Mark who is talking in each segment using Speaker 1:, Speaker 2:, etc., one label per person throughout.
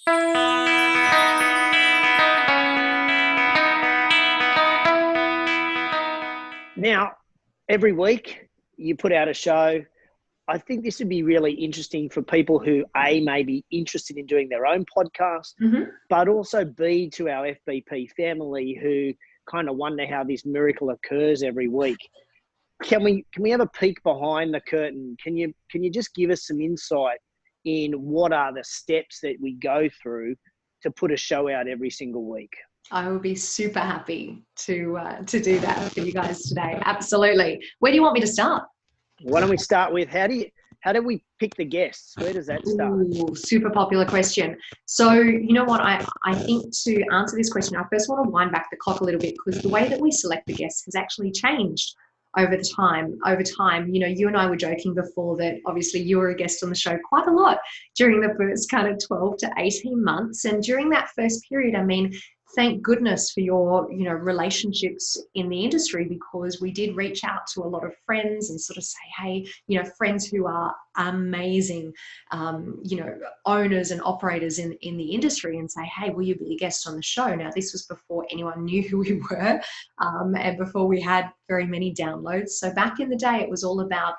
Speaker 1: Now, every week you put out a show. I think this would be really interesting for people who, A, may be interested in doing their own podcast, but also B, to our FBP family who kind of wonder how this miracle occurs every week. Can we have a peek behind the curtain? Can you just give us some insight in what are the steps that we go through to put a show out every single week?
Speaker 2: I will be super happy to do that for you guys today. Absolutely. Where do you want me to start?
Speaker 1: Why don't we start with how do we pick the guests? Where does that start?
Speaker 2: Ooh, super popular question. So you know what, I think to answer this question, I first want to wind back the clock a little bit, because the way that we select the guests has actually changed over time. You know, you and I were joking before that obviously you were a guest on the show quite a lot during the first kind of 12 to 18 months. And during that first period, I mean, thank goodness for your, you know, relationships in the industry, because we did reach out to a lot of friends and sort of say, hey, you know, friends who are amazing, you know, owners and operators in the industry, and say, hey, will you be a guest on the show? Now, this was before anyone knew who we were, and before we had very many downloads. So back in the day, it was all about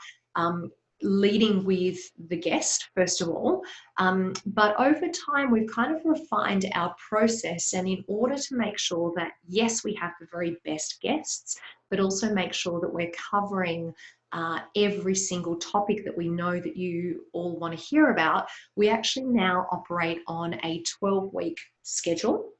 Speaker 2: leading with the guest, first of all. But over time, we've kind of refined our process. And in order to make sure that, yes, we have the very best guests, but also make sure that we're covering every single topic that we know that you all want to hear about, we actually now operate on a 12-week schedule.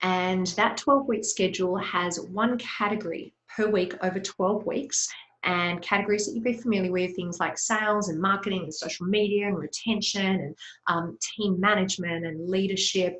Speaker 2: And that 12-week schedule has one category per week over 12 weeks. And categories that you'd be familiar with, things like sales and marketing and social media and retention and team management and leadership,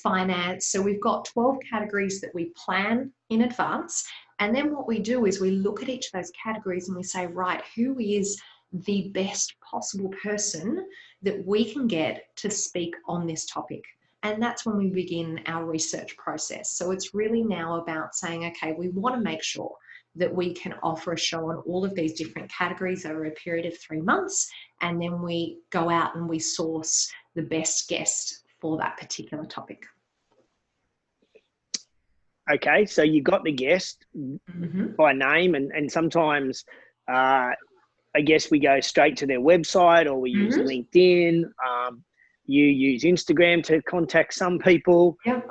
Speaker 2: finance. So we've got 12 categories that we plan in advance. And then what we do is we look at each of those categories and we say, right, who is the best possible person that we can get to speak on this topic? And that's when we begin our research process. So it's really now about saying, okay, we want to make sure that we can offer a show on all of these different categories over a period of 3 months. And then we go out and we source the best guest for that particular topic.
Speaker 1: Okay, so you got the guest by name, and sometimes I guess we go straight to their website, or we use LinkedIn. You use Instagram to contact some people.
Speaker 2: Yep.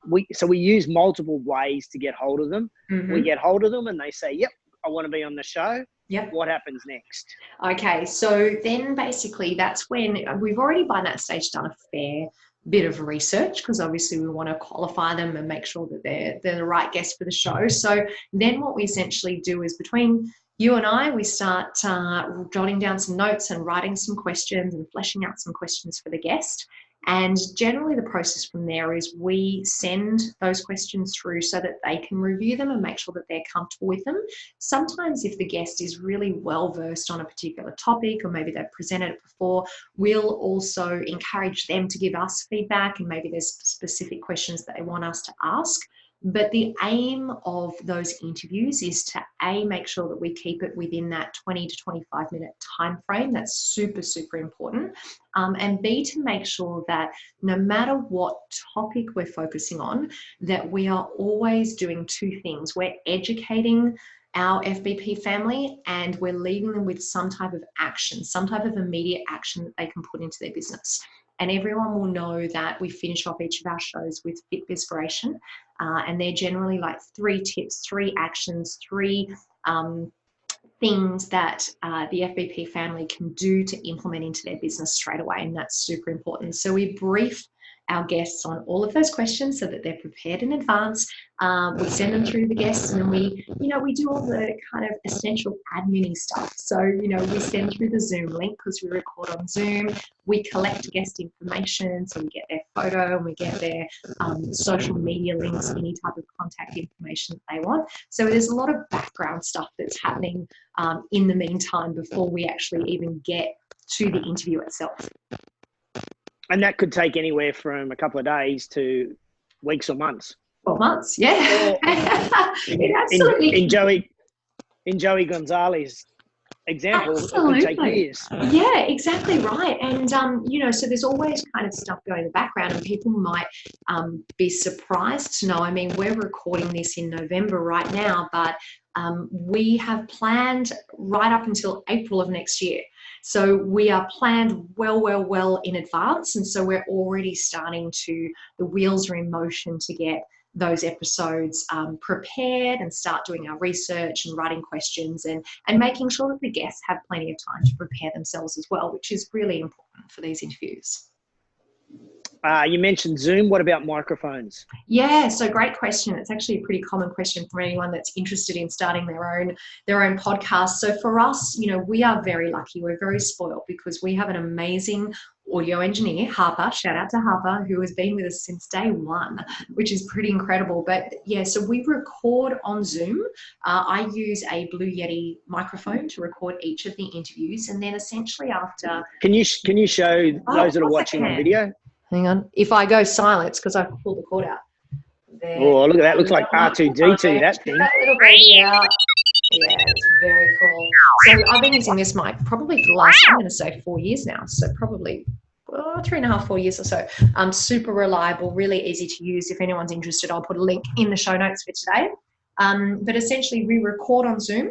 Speaker 1: We use multiple ways to get hold of them. We get hold of them and they say, yep, I want to be on the show.
Speaker 2: Yep.
Speaker 1: What happens next? Okay,
Speaker 2: so then basically that's when we've already by that stage done a fair bit of research, because obviously we want to qualify them and make sure that they're the right guest for the show. So then what we essentially do is, between you and I, we start jotting down some notes and writing some questions and fleshing out some questions for the guest. And generally the process from there is we send those questions through so that they can review them and make sure that they're comfortable with them. Sometimes if the guest is really well versed on a particular topic, or maybe they've presented it before, we'll also encourage them to give us feedback, and maybe there's specific questions that they want us to ask. But the aim of those interviews is to make sure that we keep it within that 20 to 25 minute time frame. That's super, super important. And B, to make sure that no matter what topic we're focusing on, that we are always doing two things. We're educating our FBP family, and we're leaving them with some type of action, some type of immediate action that they can put into their business. And everyone will know that we finish off each of our shows with Fit Bispiration. And they're generally like 3 tips, 3 actions, 3 things that the FBP family can do to implement into their business straight away. And that's super important. So we brief our guests on all of those questions so that they're prepared in advance. We send them through the guests, and then we do all the kind of essential admin stuff. So, we send through the Zoom link because we record on Zoom. We collect guest information, so we get their photo and we get their social media links, any type of contact information that they want. So there's a lot of background stuff that's happening in the meantime before we actually even get to the interview itself.
Speaker 1: And that could take anywhere from a couple of days to weeks or months.
Speaker 2: 12 months, yeah.
Speaker 1: In Joey Gonzalez example,
Speaker 2: Absolutely.
Speaker 1: it could take years.
Speaker 2: Yeah, exactly right. And, so there's always kind of stuff going in the background, and people might be surprised to know. I mean, we're recording this in November right now, but we have planned right up until April of next year. So we are planned well in advance. And so we're already the wheels are in motion to get those episodes prepared and start doing our research and writing questions and making sure that the guests have plenty of time to prepare themselves as well, which is really important for these interviews.
Speaker 1: You mentioned Zoom. What about microphones?
Speaker 2: Yeah, so great question. It's actually a pretty common question for anyone that's interested in starting their own podcast. So for us, we are very lucky. We're very spoiled because we have an amazing audio engineer, Harper. Shout out to Harper, who has been with us since day one, which is pretty incredible. But yeah, so we record on Zoom. I use a Blue Yeti microphone to record each of the interviews, and then essentially after.
Speaker 1: Can you show those that are watching on video?
Speaker 2: Hang on. If I go silence, because I pulled the cord out. There.
Speaker 1: Oh, look at that. Looks like R2-D2, that thing.
Speaker 2: That little baby out. Yeah, it's very cool. So I've been using this mic probably for the last, I'm going to say 4 years now. So probably 3.5, 4 years or so. Super reliable, really easy to use. If anyone's interested, I'll put a link in the show notes for today. But essentially we record on Zoom.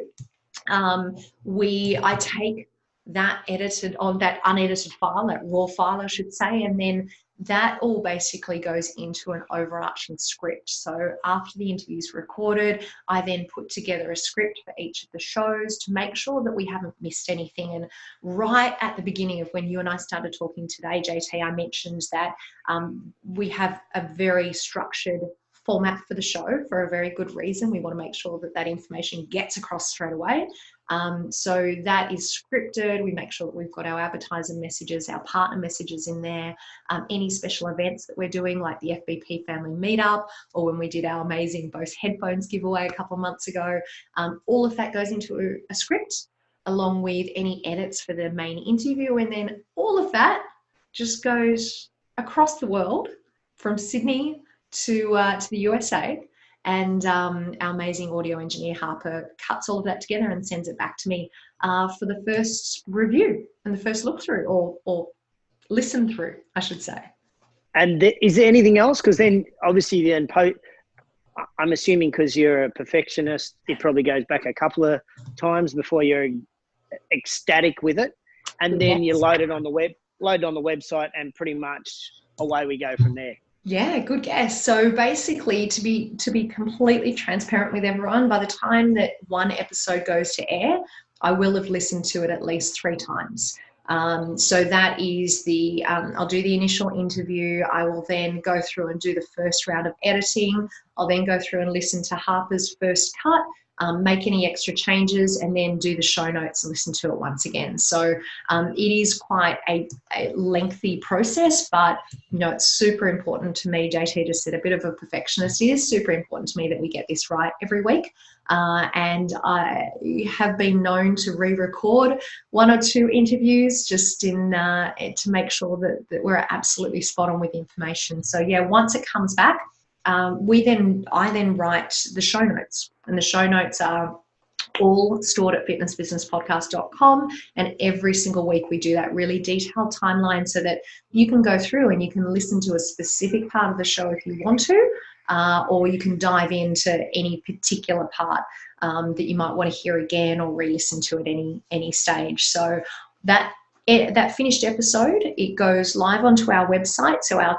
Speaker 2: I take that unedited file, that raw file, I should say, and then that all basically goes into an overarching script. So after the interview's recorded, I then put together a script for each of the shows to make sure that we haven't missed anything. And right at the beginning of when you and I started talking today, JT, I mentioned that we have a very structured format for the show for a very good reason. We want to make sure that information gets across straight away. So that is scripted. We make sure that we've got our advertiser messages, our partner messages in there, any special events that we're doing, like the FBP family meetup, or when we did our amazing Bose headphones giveaway a couple of months ago. All of that goes into a script along with any edits for the main interview. And then all of that just goes across the world from Sydney to the USA. And our amazing audio engineer, Harper, cuts all of that together and sends it back to me for the first review and the first look through, or listen through, I should say. And
Speaker 1: is there anything else? Because then obviously I'm assuming because you're a perfectionist, it probably goes back a couple of times before you're ecstatic with it. And then you load it on the website, and pretty much away we go from there.
Speaker 2: Yeah, good guess. So basically, to be completely transparent with everyone, by the time that one episode goes to air, I will have listened to it at least 3 times. So that is I'll do the initial interview. I will then go through and do the first round of editing. I'll then go through and listen to Harper's first cut, make any extra changes, and then do the show notes and listen to it once again. So it is quite a lengthy process, but it's super important to me. JT just said a bit of a perfectionist. It is super important to me that we get this right every week. And I have been known to re-record 1 or 2 interviews just to make sure that we're absolutely spot on with information. So yeah, once it comes back, I then write the show notes, and the show notes are all stored at fitnessbusinesspodcast.com, and every single week we do that really detailed timeline so that you can go through and you can listen to a specific part of the show if you want to, or you can dive into any particular part that you might want to hear again or re-listen to at any stage. So that finished episode, it goes live onto our website. So our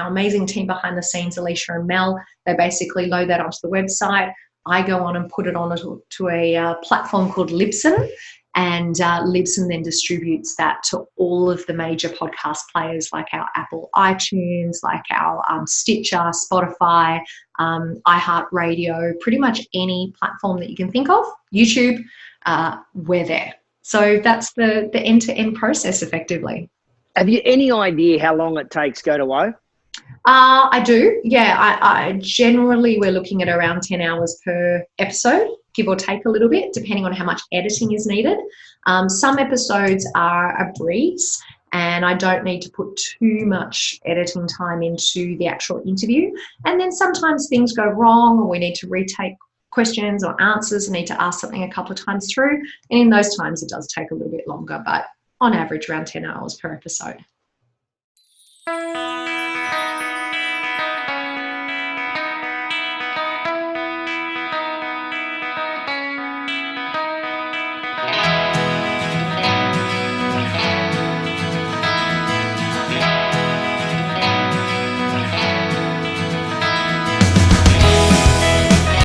Speaker 2: amazing team behind the scenes, Alicia and Mel, they basically load that onto the website. I go on and put it on to a platform called Libsyn, and Libsyn then distributes that to all of the major podcast players like our Apple iTunes, like our Stitcher, Spotify, iHeartRadio, pretty much any platform that you can think of, YouTube, we're there. So that's the end-to-end process effectively.
Speaker 1: Have you any idea how long it takes go to O?
Speaker 2: I do. Yeah, I generally we're looking at around 10 hours per episode, give or take a little bit, depending on how much editing is needed. Some episodes are a breeze, and I don't need to put too much editing time into the actual interview. And then sometimes things go wrong, or we need to retake questions or answers, I need to ask something a couple of times through. And in those times, it does take a little bit longer, but on average, around 10 hours per episode.